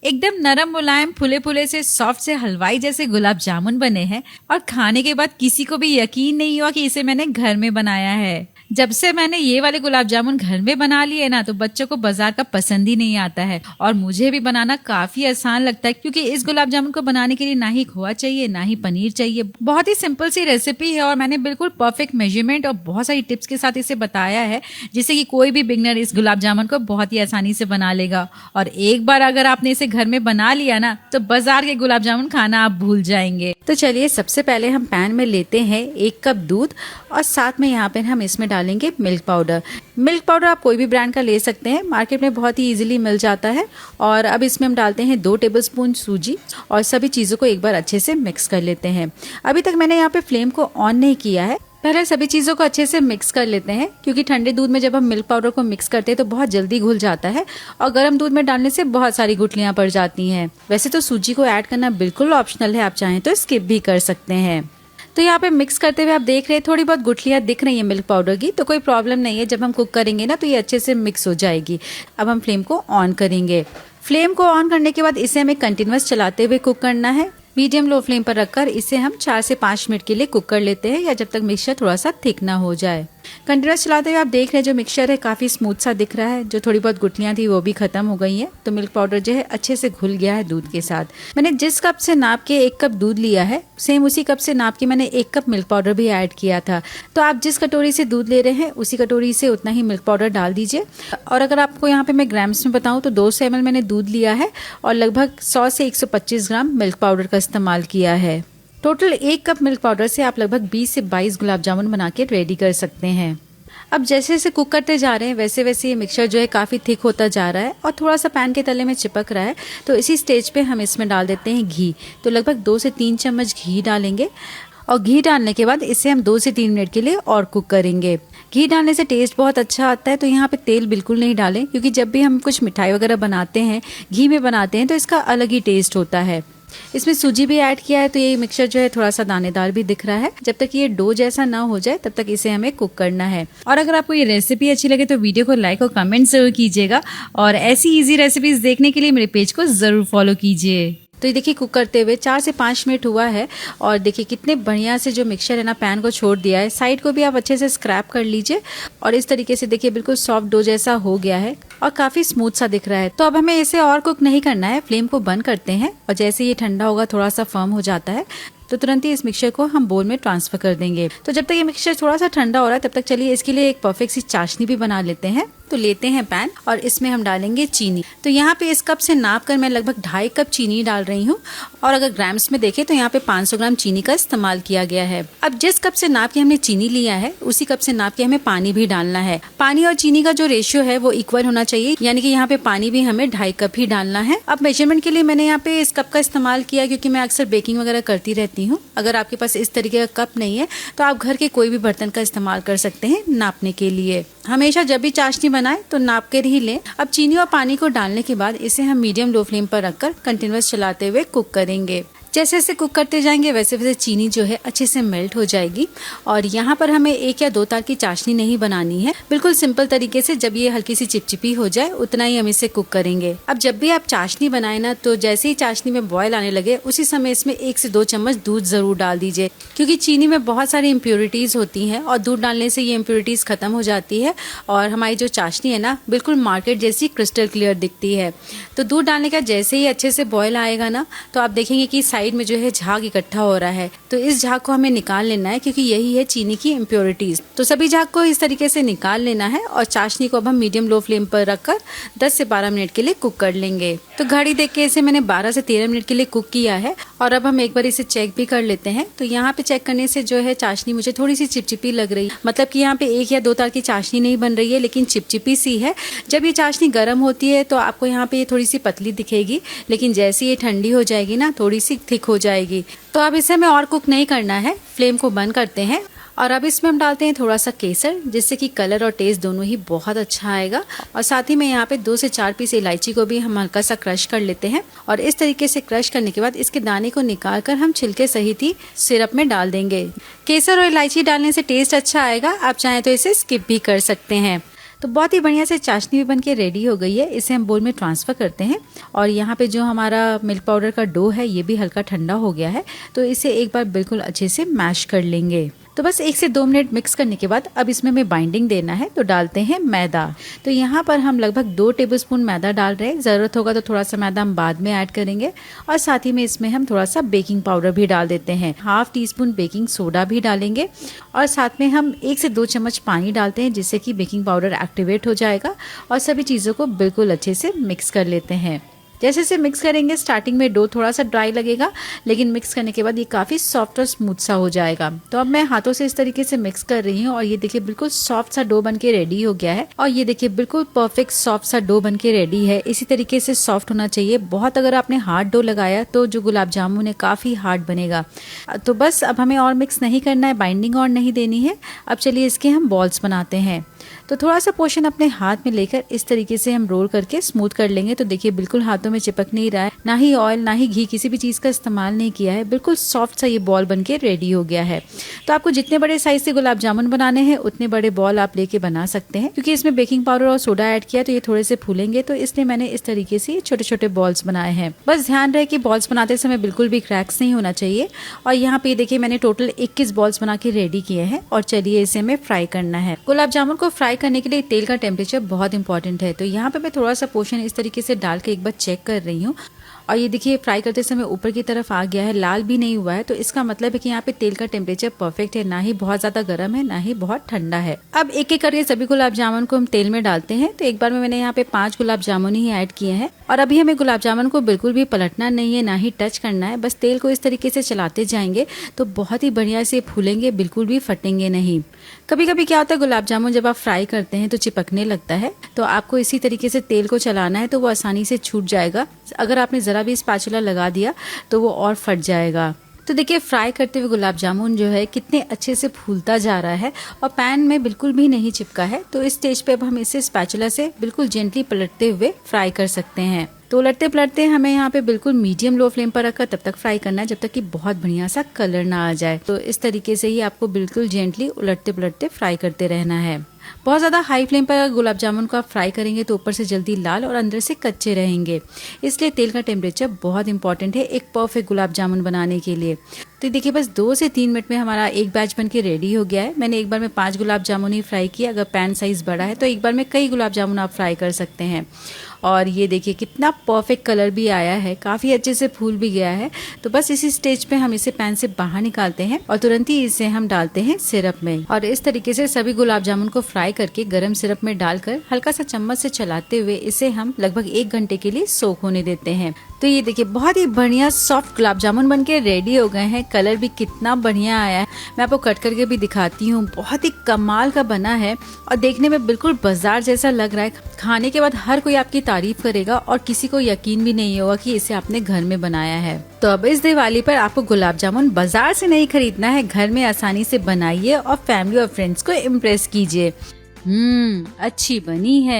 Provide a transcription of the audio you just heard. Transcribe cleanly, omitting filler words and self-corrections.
एकदम नरम मुलायम फुले फुले से सॉफ्ट से हलवाई जैसे गुलाब जामुन बने हैं और खाने के बाद किसी को भी यकीन नहीं हुआ कि इसे मैंने घर में बनाया है। जब से मैंने ये वाले गुलाब जामुन घर में बना लिए ना तो बच्चों को बाजार का पसंद ही नहीं आता है और मुझे भी बनाना काफी आसान लगता है, क्योंकि इस गुलाब जामुन को बनाने के लिए ना ही खोआ चाहिए ना ही पनीर चाहिए। बहुत ही सिंपल सी रेसिपी है और मैंने बिल्कुल परफेक्ट मेजरमेंट और बहुत सारी टिप्स के साथ इसे बताया है, जिससे कि कोई भी बिगनर इस गुलाब जामुन को बहुत ही आसानी से बना लेगा। और एक बार अगर आपने इसे घर में बना लिया ना तो बाजार के गुलाब जामुन खाना आप भूल जाएंगे। तो चलिए सबसे पहले हम पैन में लेते हैं 1 कप दूध और साथ में यहाँ पे हम इसमें डालेंगे मिल्क पाउडर। मिल्क पाउडर आप कोई भी ब्रांड का ले सकते हैं, मार्केट में बहुत ही इजीली मिल जाता है। और अब इसमें हम डालते हैं 2 टेबलस्पून सूजी और सभी चीज़ों को एक बार अच्छे से मिक्स कर लेते हैं। अभी तक मैंने यहाँ पे फ्लेम को ऑन नहीं किया है, पहले सभी चीज़ों को अच्छे से मिक्स कर लेते हैं, क्योंकि ठंडे दूध में जब हम मिल्क पाउडर को मिक्स करते हैं तो बहुत जल्दी घुल जाता है और गर्म दूध में डालने से बहुत सारी गुठलियाँ पड़ जाती हैं। वैसे तो सूजी को ऐड करना बिल्कुल ऑप्शनल है, आप चाहें तो स्किप भी कर सकते हैं। तो यहाँ पे मिक्स करते हुए आप देख रहे हैं थोड़ी बहुत गुठलियाँ दिख रही है मिल्क पाउडर की, तो कोई प्रॉब्लम नहीं है, जब हम कुक करेंगे ना तो ये अच्छे से मिक्स हो जाएगी। अब हम फ्लेम को ऑन करेंगे। फ्लेम को ऑन करने के बाद इसे हमें कंटिन्यूअस चलाते हुए कुक करना है। मीडियम लो फ्लेम पर रखकर इसे हम 4 से 5 मिनट के लिए कुक कर लेते हैं, या जब तक मिक्सचर थोड़ा सा थिक ना हो जाए। कंटिन्यूअस चलाते हुए आप देख रहे हैं जो मिक्सचर है काफ़ी स्मूथ सा दिख रहा है, जो थोड़ी बहुत गुठलियाँ थी वो भी खत्म हो गई हैं। तो मिल्क पाउडर जो है अच्छे से घुल गया है दूध के साथ। मैंने जिस कप से नाप के 1 कप दूध लिया है, सेम उसी कप से नाप के मैंने 1 कप मिल्क पाउडर भी ऐड किया था। तो आप जिस कटोरी से दूध ले रहे हैं उसी कटोरी से उतना ही मिल्क पाउडर डाल दीजिए। और अगर आपको यहाँ पे मैं ग्राम्स में बताऊँ तो 200 ml मैंने दूध लिया है और लगभग 100 से 125 ग्राम मिल्क पाउडर का इस्तेमाल किया है। टोटल 1 कप मिल्क पाउडर से आप लगभग 20 से 22 गुलाब जामुन बना के रेडी कर सकते हैं। अब जैसे जैसे कुक करते जा रहे हैं वैसे वैसे ये मिक्सचर जो है काफ़ी थिक होता जा रहा है और थोड़ा सा पैन के तले में चिपक रहा है। तो इसी स्टेज पे हम इसमें डाल देते हैं घी। तो लगभग 2 से 3 चम्मच घी डालेंगे और घी डालने के बाद इसे हम 2 से 3 मिनट के लिए और कुक करेंगे। घी डालने से टेस्ट बहुत अच्छा आता है, तो यहाँ पे तेल बिल्कुल नहीं डालें, क्योंकि जब भी हम कुछ मिठाई वगैरह बनाते हैं घी में बनाते हैं तो इसका अलग ही टेस्ट होता है। इसमें सूजी भी ऐड किया है तो ये मिक्सचर जो है थोड़ा सा दानेदार भी दिख रहा है। जब तक ये डो जैसा ना हो जाए तब तक इसे हमें कुक करना है। और अगर आपको ये रेसिपी अच्छी लगे तो वीडियो को लाइक और कमेंट जरूर कीजिएगा और ऐसी इजी रेसिपीज देखने के लिए मेरे पेज को जरूर फॉलो कीजिए। तो ये देखिए कुक करते हुए 4 से 5 मिनट हुआ है और देखिए कितने बढ़िया से जो मिक्सचर है ना पैन को छोड़ दिया है। साइड को भी आप अच्छे से स्क्रैप कर लीजिए और इस तरीके से देखिए बिल्कुल सॉफ्ट डो जैसा हो गया है और काफ़ी स्मूथ सा दिख रहा है। तो अब हमें इसे और कुक नहीं करना है, फ्लेम को बंद करते हैं और जैसे ये ठंडा होगा थोड़ा सा फर्म हो जाता है तो तुरंत ही इस मिक्सचर को हम बोल में ट्रांसफर कर देंगे। तो जब तक ये मिक्सचर थोड़ा सा ठंडा हो रहा है तब तक चलिए इसके लिए एक परफेक्ट सी चाशनी भी बना लेते हैं। तो लेते हैं पैन और इसमें हम डालेंगे चीनी। तो यहाँ पे इस कप से नाप कर मैं लगभग 2.5 कप चीनी डाल रही हूँ और अगर ग्राम्स में देखें तो यहाँ पे 500 ग्राम चीनी का इस्तेमाल किया गया है। अब जिस कप से नाप के हमने चीनी लिया है उसी कप से नाप के हमें पानी भी डालना है। पानी और चीनी का जो रेशियो है वो इक्वल होना चाहिए, यानी कि यहाँ पे पानी भी हमें 2.5 कप ही डालना है। अब मेजरमेंट के लिए मैंने यहाँ पे इस कप का इस्तेमाल किया क्योंकि मैं अक्सर बेकिंग वगैरह करती रहती हूँ। अगर आपके पास इस तरीके का कप नहीं है तो आप घर के कोई भी बर्तन का इस्तेमाल कर सकते हैं नापने के लिए। हमेशा जब भी चाशनी बनाए तो नाप कर ही लें। अब चीनी और पानी को डालने के बाद इसे हम मीडियम लो फ्लेम पर रखकर कंटिन्यूअस चलाते हुए कुक करेंगे। जैसे जैसे कुक करते जाएंगे वैसे वैसे चीनी जो है अच्छे से मेल्ट हो जाएगी। और यहाँ पर हमें 1 या 2 तार की चाशनी नहीं बनानी है, बिल्कुल सिंपल तरीके से जब ये हल्की सी चिपचिपी हो जाए उतना ही हम इसे कुक करेंगे। अब जब भी आप चाशनी बनाए ना तो जैसे ही चाशनी में बॉयल आने लगे उसी समय इसमें 1 से 2 चम्मच दूध जरूर डाल दीजिए, क्योंकि चीनी में बहुत सारी इम्प्योरिटीज होती हैं और दूध डालने से ये इम्प्योरिटीज खत्म हो जाती है और हमारी जो चाशनी है ना बिल्कुल मार्केट जैसी क्रिस्टल क्लियर दिखती है। तो दूध डालने का जैसे ही अच्छे से बॉयल आएगा ना तो आप देखेंगे कि साइड में जो है झाग इकट्ठा हो रहा है। तो इस झाग को हमें निकाल लेना है क्योंकि यही है चीनी की इम्प्योरिटीज। तो सभी झाग को इस तरीके से निकाल लेना है और चाशनी को अब हम मीडियम लो फ्लेम पर रखकर 10 से 12 मिनट के लिए कुक कर लेंगे। तो घड़ी देख के इसे मैंने 12 से 13 मिनट के लिए कुक किया है और अब हम एक बार इसे चेक भी कर लेते हैं। तो यहाँ पे चेक करने से जो है चाशनी मुझे थोड़ी सी चिपचिपी लग रही है, मतलब कि यहाँ पे 1 या 2 तार की चाशनी नहीं बन रही है लेकिन चिपचिपी सी है। जब ये चाशनी गर्म होती है तो आपको यहाँ पे ये थोड़ी सी पतली दिखेगी, लेकिन जैसे ये ठंडी हो जाएगी ना थोड़ी सी थिक हो जाएगी। तो अब इसे हमें और कुक नहीं करना है, फ्लेम को बंद करते हैं और अब इसमें हम डालते हैं थोड़ा सा केसर, जिससे कि कलर और टेस्ट दोनों ही बहुत अच्छा आएगा। और साथ ही में यहाँ पे 2 से 4 पीस इलायची को भी हम हल्का सा क्रश कर लेते हैं और इस तरीके से क्रश करने के बाद इसके दाने को निकाल कर हम छिलके सहित ही सिरप में डाल देंगे। केसर और इलायची डालने से टेस्ट अच्छा आएगा, आप चाहें तो इसे स्किप भी कर सकते हैं। तो बहुत ही बढ़िया से चाशनी भी बन के रेडी हो गई है। इसे हम बोल में ट्रांसफर करते हैं और यहाँ पे जो हमारा मिल्क पाउडर का डो है ये भी हल्का ठंडा हो गया है, तो इसे एक बार बिल्कुल अच्छे से मैश कर लेंगे। तो बस 1 से 2 मिनट मिक्स करने के बाद अब इसमें हमें बाइंडिंग देना है, तो डालते हैं मैदा। तो यहाँ पर हम लगभग 2 टेबलस्पून मैदा डाल रहे हैं। ज़रूरत होगा तो थोड़ा सा मैदा हम बाद में ऐड करेंगे और साथ ही में इसमें हम थोड़ा सा बेकिंग पाउडर भी डाल देते हैं। 1/2 टीस्पून बेकिंग सोडा भी डालेंगे और साथ में हम 1 से 2 चम्मच पानी डालते हैं, जिससे कि बेकिंग पाउडर एक्टिवेट हो जाएगा और सभी चीज़ों को बिल्कुल अच्छे से मिक्स कर लेते हैं। जैसे जैसे मिक्स करेंगे स्टार्टिंग में डो थोड़ा सा ड्राई लगेगा, लेकिन मिक्स करने के बाद ये काफ़ी सॉफ्ट और स्मूथ सा हो जाएगा। तो अब मैं हाथों से इस तरीके से मिक्स कर रही हूँ और ये देखिए बिल्कुल सॉफ्ट सा डो बन के रेडी हो गया है। और ये देखिए बिल्कुल परफेक्ट सॉफ्ट सा डो बन के रेडी है। इसी तरीके से सॉफ्ट होना चाहिए। बहुत अगर आपने हार्ड डो लगाया तो जो गुलाब जामुन है काफ़ी हार्ड बनेगा। तो बस अब हमें और मिक्स नहीं करना है, बाइंडिंग और नहीं देनी है। अब चलिए इसके हम बॉल्स बनाते हैं। तो थोड़ा सा पोर्शन अपने हाथ में लेकर इस तरीके से हम रोल करके स्मूथ कर लेंगे। तो देखिए बिल्कुल हाथों में चिपक नहीं रहा है, ना ही ऑयल ना ही घी किसी भी चीज़ का इस्तेमाल नहीं किया है। बिल्कुल सॉफ्ट सा ये बॉल बनके रेडी हो गया है। तो आपको जितने बड़े साइज से गुलाब जामुन बनाने हैं उतने बड़े बॉल आप लेके बना सकते हैं। क्योंकि इसमें बेकिंग पाउडर और सोडा ऐड किया तो ये थोड़े से फूलेंगे, तो इसलिए मैंने इस तरीके से छोटे छोटे बॉल्स बनाए हैं। बस ध्यान रहे कि बॉल्स बनाते समय बिल्कुल भी क्रैक्स नहीं होना चाहिए। और यहाँ पे देखिए मैंने टोटल 21 बॉल्स बना के रेडी किए हैं और चलिए इसे हमें फ्राई करना है। गुलाब जामुन को फ्राई करने के लिए तेल का टेम्परेचर बहुत इंपॉर्टेंट है। तो यहाँ पे मैं थोड़ा सा पोर्शन इस तरीके से डाल के एक बार चेक कर रही हूँ और ये देखिए फ्राई करते समय ऊपर की तरफ आ गया है, लाल भी नहीं हुआ है। तो इसका मतलब है कि यहाँ पे तेल का टेम्परेचर परफेक्ट है, ना ही बहुत ज्यादा गर्म है ना ही बहुत ठंडा है। अब एक एक करके सभी गुलाब जामुन को हम तेल में डालते हैं। तो एक बार में मैंने यहाँ पे 5 गुलाब जामुन ही ऐड किए हैं और अभी हमें गुलाब जामुन को बिल्कुल भी पलटना नहीं है, ना ही टच करना है। बस तेल को इस तरीके से चलाते जाएंगे तो बहुत ही बढ़िया से फूलेंगे, बिल्कुल भी फटेंगे नहीं। कभी कभी क्या होता है गुलाब जामुन जब आप फ्राई करते हैं तो चिपकने लगता है, तो आपको इसी तरीके से तेल को चलाना है तो वो आसानी से छूट जाएगा। अगर आपने जरा भी स्पैचुला लगा दिया तो वो और फट जाएगा। तो देखिए फ्राई करते हुए गुलाब जामुन जो है कितने अच्छे से फूलता जा रहा है और पैन में बिल्कुल भी नहीं चिपका है। तो इस स्टेज पे अब हम इसे स्पैचुला से बिल्कुल जेंटली पलटते हुए फ्राई कर सकते हैं। तो उलटते पलटते हमें यहाँ पे बिल्कुल मीडियम लो फ्लेम पर रखकर तब तक फ्राई करना है जब तक कि बहुत बढ़िया सा कलर ना आ जाए। तो इस तरीके से ही आपको बिल्कुल जेंटली उलटते पलटते फ्राई करते रहना है। बहुत ज़्यादा हाई फ्लेम पर गुलाब जामुन को आप फ्राई करेंगे तो ऊपर से जल्दी लाल और अंदर से कच्चे रहेंगे। इसलिए तेल का टेम्परेचर बहुत इंपॉर्टेंट है एक परफेक्ट गुलाब जामुन बनाने के लिए। तो देखिए बस 2 से 3 मिनट में हमारा एक बैच बन के रेडी हो गया है। मैंने एक बार में 5 गुलाब जामुन ही फ्राई किया। अगर पैन साइज बड़ा है तो एक बार में कई गुलाब जामुन आप फ्राई कर सकते हैं। और ये देखिए कितना परफेक्ट कलर भी आया है, काफ़ी अच्छे से फूल भी गया है। तो बस इसी स्टेज पे हम इसे पैन से बाहर निकालते हैं और तुरंत ही इसे हम डालते हैं सिरप में। और इस तरीके से सभी गुलाब जामुन को फ्राई करके गरम सिरप में डालकर हल्का सा चम्मच से चलाते हुए इसे हम लगभग 1 घंटे के लिए सोख होने देते हैं। तो ये देखिए बहुत ही बढ़िया सॉफ्ट गुलाब जामुन बन के रेडी हो गए हैं। कलर भी कितना बढ़िया आया है, मैं आपको कट करके भी दिखाती हूँ। बहुत ही कमाल का बना है और देखने में बिल्कुल बाजार जैसा लग रहा है। खाने के बाद हर कोई आपकी तारीफ करेगा और किसी को यकीन भी नहीं होगा कि इसे आपने घर में बनाया है। तो अब इस दिवाली पर आपको गुलाब जामुन बाजार से नहीं खरीदना है, घर में आसानी से बनाइए और फैमिली और फ्रेंड्स को इम्प्रेस कीजिए। अच्छी बनी है।